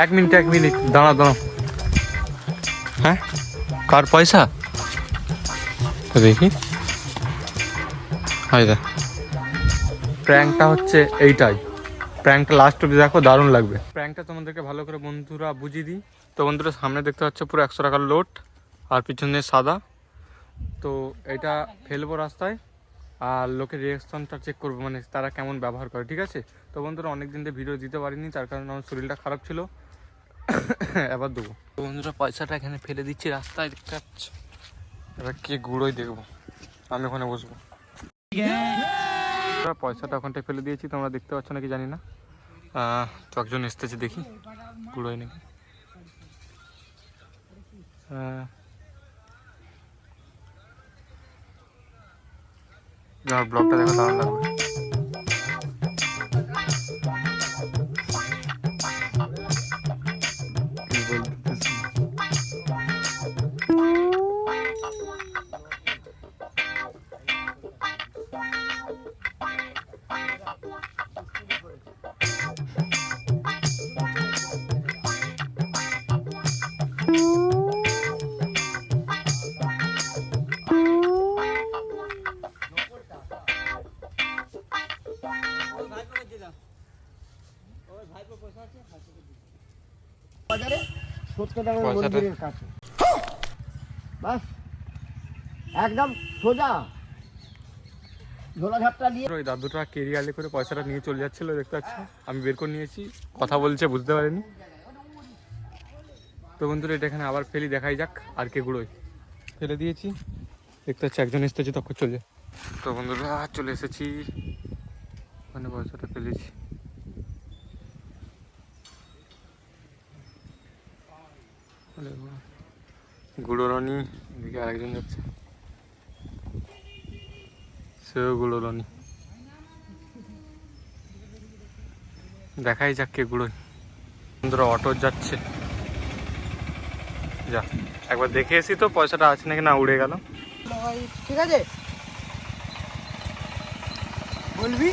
এক মিনিট দাঁড়াও দাঁড়াও। হ্যাঁ, কার পয়সা তো দেখি। হাই দা, প্র্যাঙ্কটা হচ্ছে এইটাই। প্র্যাঙ্কটা লাস্ট অব্দি দেখো, দারুণ লাগবে। প্র্যাঙ্কটা তোমাদেরকে ভালো করে বন্ধুরা বুঝিয়ে দিই। তো বন্ধুরা সামনে দেখতে পাচ্ছ পুরো 100 টাকার লোট, আর পিছনে সাদা। তো এটা ফেলবো রাস্তায়, আর লোকের রিয়াকশনটা চেক করবো, মানে তারা কেমন ব্যবহার করে, ঠিক আছে? তো বন্ধুরা অনেক দিন ধরে ভিডিও দিতে পারিনি, তার কারণে আমার শরীরটা খারাপ ছিল। এবার দেবো। তো বন্ধুরা পয়সাটা এখানে ফেলে দিচ্ছি রাস্তায়, দেখতে পাচ্ছ। এবার কে গুঁড়োই দেখবো, আমি ওখানে বসবো। পয়সাটা ওখানটায় ফেলে দিয়েছি, তোমরা দেখতে পাচ্ছ নাকি জানি না। তো একজন এসতেছে, দেখি গুঁড়োয় নাকি। ব্লগটা দেখো, দারুণ লাগবে। একদম সোজা ঝোলাঝাপটা দিয়ে ওই দাদুটা কেরিয়ালে করে পয়সাটা নিয়ে চলে যাচ্ছিল, দেখতে পাচ্ছি। আমি বের করে নিয়েছি, কথা বলছে, বুঝতে পারিনি। তো বন্ধুরা এটা এখানে আবার ফেলি, দেখাই যাক আর কে গুঁড়োয়। ফেলে দিয়েছি, দেখতে পাচ্ছি একজন এসতেছে, তখন চলে। তো বন্ধুরা চলে এসেছি, মানে পয়সাটা ফেলেছি। গুঁড়োনি, এদিকে আরেকজন যাচ্ছে, সেও গুঁড়োনি। দেখাই যাক কে গুঁড়োয়। বন্ধুরা অটো যাচ্ছে, যা একবার দেখে এসি তো পয়সাটা আছে নাকি না, উড়ে গেল। ঠিক আছে বলবি।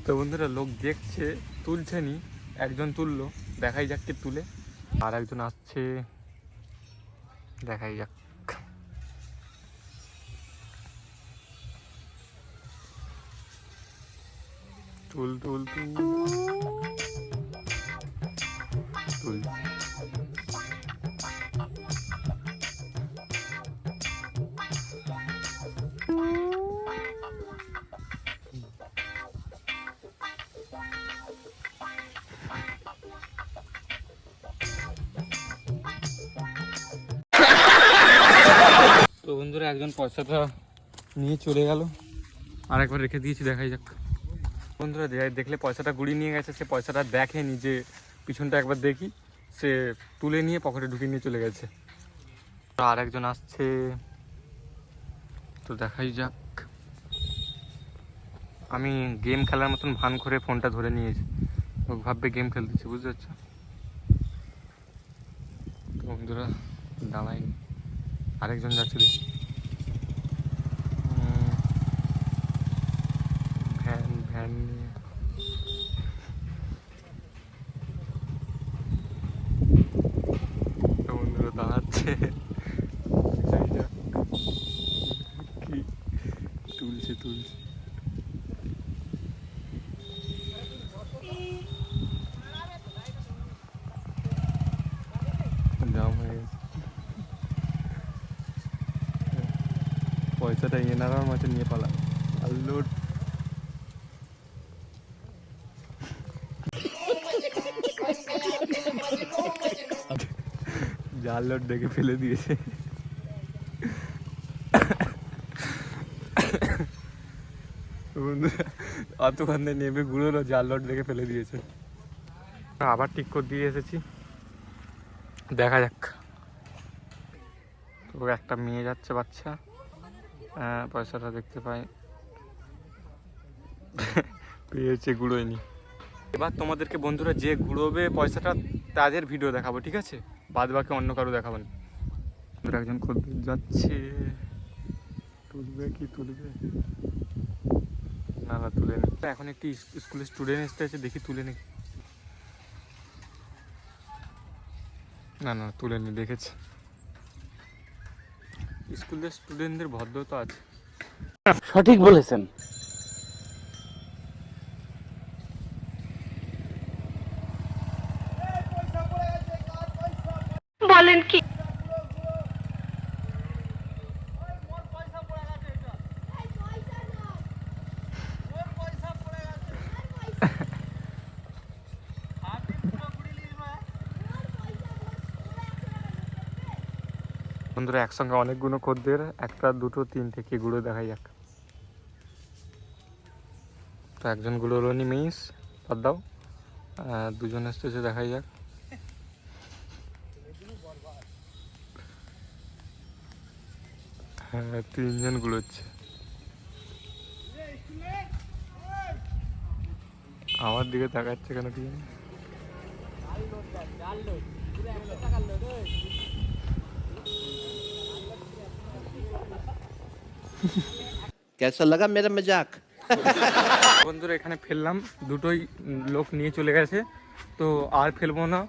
তো বন্ধুরা লোক দেখছে, তুলছে নি, একজন তুললো, দেখাই যাক কে তুলে। আর একজন আসছে, দেখাই যাক। তুল তুল তুল তুল। তো বন্ধুরা একজন পয়সাটা নিয়ে চলে গেল, আর একবার রেখে দিয়েছি, দেখাই যাক। বন্ধুরা দেখলে পয়সাটা গুড়িয়ে নিয়ে গেছে, সে পয়সাটা দেখেনি যে পিছনটা একবার দেখি, সে তুলে নিয়ে পকেটে ঢুকিয়ে নিয়ে চলে গেছে। আর একজন আসছে, তো দেখাই যাক। আমি গেম খেলার মতন ভান করে ফোনটা ধরে নিয়েছি, ও ভাববে গেম খেলতেছি, বুঝতে পারছো? তো বন্ধুরা দাঁড়ায়নি, আরেকজন যাচ্ছে দেখি। ভ্যান নিয়ে তো বন্ধুরা দাঁড়াচ্ছে, কি তুলছে তুলছে। জাম হয়ে গেছে, পয়সাটা এনারার মাঝে নিয়ে পালা। আর লোড জাল লোড দেখে ফেলে দিয়েছে। অতক্ষণ নেমে গুঁড়োলো, জাল লোড দেখে ফেলে দিয়েছে। আবার ঠিক করে দিয়ে এসেছি, দেখা যাক। তো একটা মেয়ে যাচ্ছে, বাচ্চা, পয়সাটা দেখতে পাই, পেয়েছে, গুঁড়োয়নি। এবার তোমাদেরকে বন্ধুরা যে গুঁড়োবে পয়সাটা তাদের ভিডিও দেখাবো, ঠিক আছে? বাদ বাকি অন্য কারো দেখাবো না। একজন খদ্দের যাচ্ছে, তুলবে কি তুলবে, না না তুলে নি। এখন একটি স্কুলের স্টুডেন্ট এসতে আছে, দেখি তুলে নাকি। না না তুলে নি, দেখেছি স্কুলের স্টুডেন্টদের ভদ্রতা আছে। সঠিক বলেছেন। বলেন কি? বন্ধুরা একসঙ্গে অনেকগুলো খদ্দের, একটা দুটো তিনটে, কি গুঁড়ো দেখাই যাক। তো একজন গুঁড়ো রনি মিস বাদ দাও, দুজন এসতেছে, দেখাই যাক। হ্যাঁ তিনজন গুঁড়োচ্ছে। আমার দিকে তাকাচ্ছে কেন কি জানি। कैसा लगा मेरा मजाक? বন্ধুরা এখানে ফেললাম, দুটোই লোক নিয়ে চলে গেছে, তো আর ফেলবো না।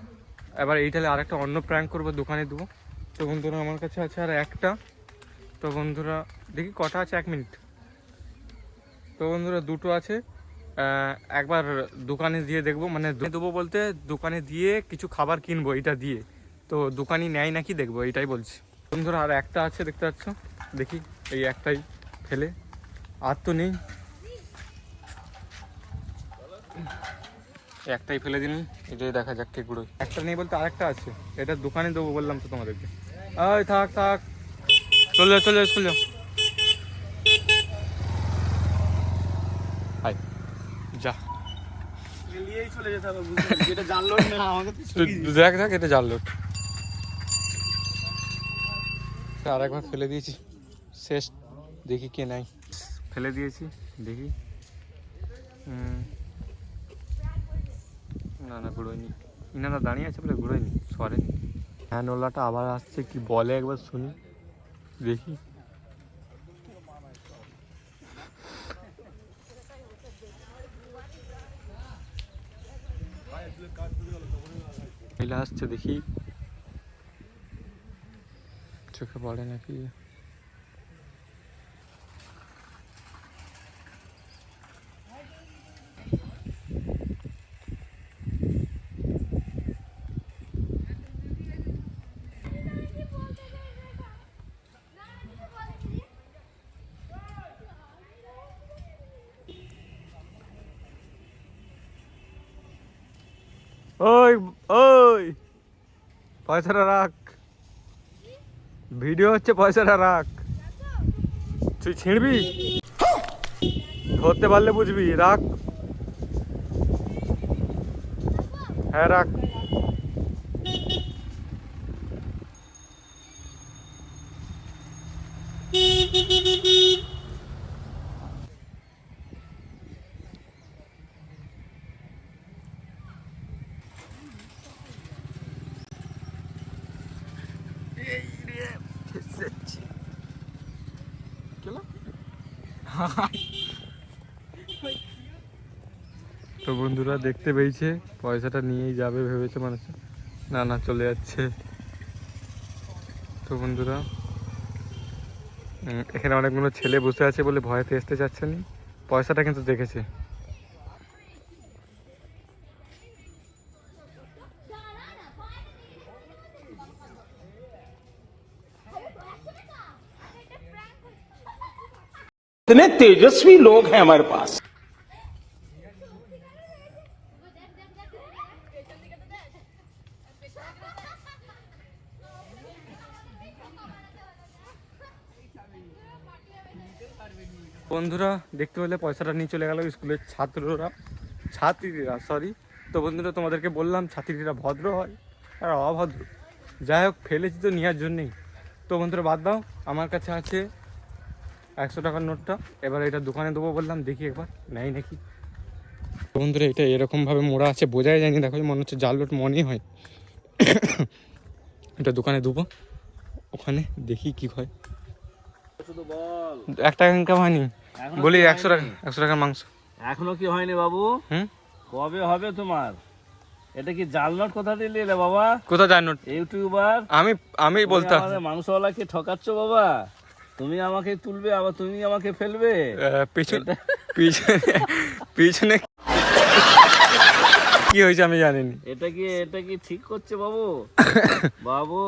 এবার এইটালে আর একটা অন্য প্র্যাঙ্ক করবো, দোকানে দেবো। তো বন্ধুরা আমার কাছে আছে আর একটা। তো বন্ধুরা দেখি কটা আছে, 1 মিনিট। তো বন্ধুরা দুটো আছে, একবার দোকানে দিয়ে দেখবো, মানে দেবো বলতে দোকানে দিয়ে কিছু খাবার কিনবো এটা দিয়ে। তো দোকানি নেয় নাকি দেখবো, এটাই বলছি। বন্ধুরা আর একটা আছে, দেখতে পাচ্ছ, দেখি এই একটাই ফেলে, আর তো নেই, একটাই ফেলে দিন, এটাই দেখা যাক কে গুঁড়োই। একটা নেই বলতে আরেকটা আছে, এটা দোকানে দেবো বললাম তো তোমাদেরকে। এই থাক থাক, চলে যাও চলে যাও চলে যাও, হাই যা নিয়েই চলে যেতে হবে, যেটা জানলো না আমাকে দেখ দেখ, এটা জানলো। আর একবার ফেলে দিয়েছি, শেষ, দেখি কে নাই। ফেলে দিয়েছি, দেখি। না না ঘুরোয়নি, ইনারা দাঁড়িয়ে আছে বলে ঘুরোয়নি, সরেনি। হ্যাঁ নোলাটা আবার আসছে, কি বলে একবার শুনি, দেখি। আসছে দেখি, চোখে পড়ে নাকি। ওই ওই পয়সাটা রাখ, ভিডিও হচ্ছে, পয়সাটা রাখ। তুই ছিঁড়বি, ধরতে পারলে বুঝবি, রাখ। হ্যাঁ রাখ। তো বন্ধুরা দেখতে পেয়েছে, পয়সাটা নিয়েই যাবে ভেবেছে মানুষ, না না চলে যাচ্ছে। তো বন্ধুরা এখানে অনেকগুলো ছেলে বসে আছে বলে ভয়তে আসতে চাচ্ছে না, পয়সাটা কিন্তু দেখেছে। इतने तेजस्वी लोग हैं हमारे पास। বন্ধুরা দেখতে পেলে পয়সাটা নিয়ে চলে গেল স্কুলের ছাত্রীরা সরি। তো বন্ধুরা তোমাদেরকে বললাম ছাত্রীরা ভদ্র হয় আর অভদ্র, যাই হোক ফেলেছি তো নেওয়ার জন্যেই। তো বন্ধুরা বাদ দাও, আমার কাছে আছে 100 টাকার নোটটা, এবার এটা দোকানে দেবো বললাম, দেখি একবার নেয় নাকি। বন্ধুরা এটা এরকমভাবে মোড়া আছে, বোঝাই যায়নি, দেখো মনে হচ্ছে জাল নোট মনেই হয়। এটা দোকানে দেবো, ওখানে দেখি কি হয়। শুধু বল বল। 1 টাকা ইনকাম হয়নি? এখনো বলি কি 100 টাকা, হয়নি? 100 টাকার মাংস। এখনো কি হয়নি বাবু? হুম, কবে হবে তোমার? এটা কি জাল নোট কোথা দিয়ে নিলে বাবা? কোথা যায় নোট? ইউটিউবার আমি বলতে আমাদের মাংসওয়ালাকে ঠকাচ্ছ বাবা। তুমি আমাকে তুলবে আবার তুমি আমাকে ফেলবে। পিছনে পিছনে কি হয়েছে আমি জানিনি। এটা কি ঠিক করছে বাবু? বাবু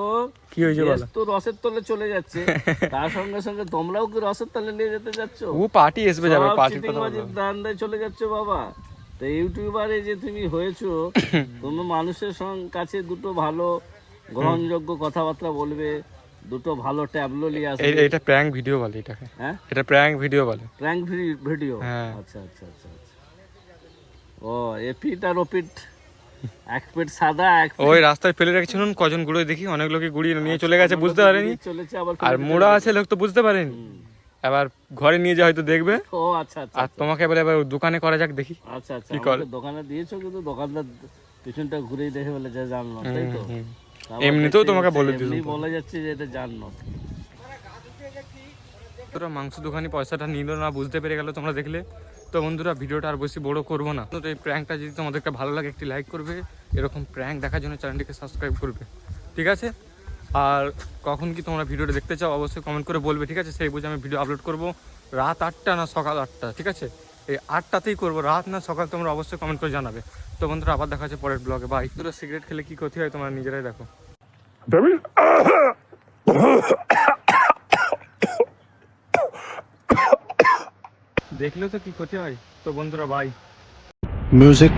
কি হয়েছে দেশ বলো? তো রসের তলে চলে যাচ্ছে, তার সঙ্গে সঙ্গে তোমরাও কি রসের তলে নিয়ে যেতে যাচ্ছ? ও পার্টি এসবে যাবে, সব পার্টির কথা চিটিংবাজির বলো। ধান্দায় চলে যাচ্ছে বাবা। তো ইউটিউবারে যে তুমি হয়েছো, তুমি মানুষের কাছে দুটো ভালো গ্রহণযোগ্য কথাবার্তা বলবে, দুটো ভালো ট্যাবলো নিয়ে আসবে। এটা প্র্যাঙ্ক ভিডিও বলে এটাকে। হ্যাঁ, এটা প্র্যাঙ্ক ভিডিও বলে। Prank video. হ্যাঁ। আচ্ছা আচ্ছা আচ্ছা আচ্ছা। ও এপিট আর ওপিট, এক পেট সাদা এক ওই রাস্তায় ফেলে রেখেছিলেন, কজন গুড়িয়ে দেখি, অনেক লোকে গুড়িয়ে নিয়ে চলে গেছে, বুঝতে পারেনি। চলেছে আবার আর মোড়া আছে, লোক তো বুঝতে পারেনি। এবার ঘরে নিয়ে যা হয়তো দেখবে। ও আচ্ছা আচ্ছা আর তোমাকে এবার দোকানে করা যাক দেখি। আচ্ছা আচ্ছা। কি করে? আমাকে দোকানে দিয়েছো কিন্তু দোকানদার পিছনটা ঘুরেই দেখে বলে যে জানলো, তাই তো? আবার এমনিতেও দেখতে তোমাকে যাচ্ছে, বলে এমনি দিয়েছে। বলা যাচ্ছে যে এটা জানলো। তোরা মাংস দোকানি পয়সাটা নিল না, বুঝতে পেরে গেল তোমরা দেখলে। তো বন্ধুরা ভিডিওটা আর বেশি বড় করবো না। তো এই প্র্যাঙ্কটা যদি তোমাদেরকে ভালো লাগে একটি লাইক করবে, এরকম প্র্যাঙ্ক দেখার জন্য চ্যানেলটিকে সাবস্ক্রাইব করবে, ঠিক আছে? আর কখন কি তোমরা ভিডিওটা দেখতে চাও অবশ্যই কমেন্ট করে বলবে, ঠিক আছে? সেই বুঝে আমি ভিডিও আপলোড করবো রাত 8টা না সকাল 8টা, ঠিক আছে? এই 8টাতেই করবো, রাত না সকাল, তোমরা অবশ্যই কমেন্ট করে জানাবে। তো বন্ধুরা আবার দেখা হচ্ছে পরের ব্লগে। বাই। তোরা সিগারেট খেলে কি ক্ষতি হয় তোমরা নিজেরাই দেখো। দেখলেও তো কি ক্ষতি হয়। তো বন্ধুরা বাই। Music.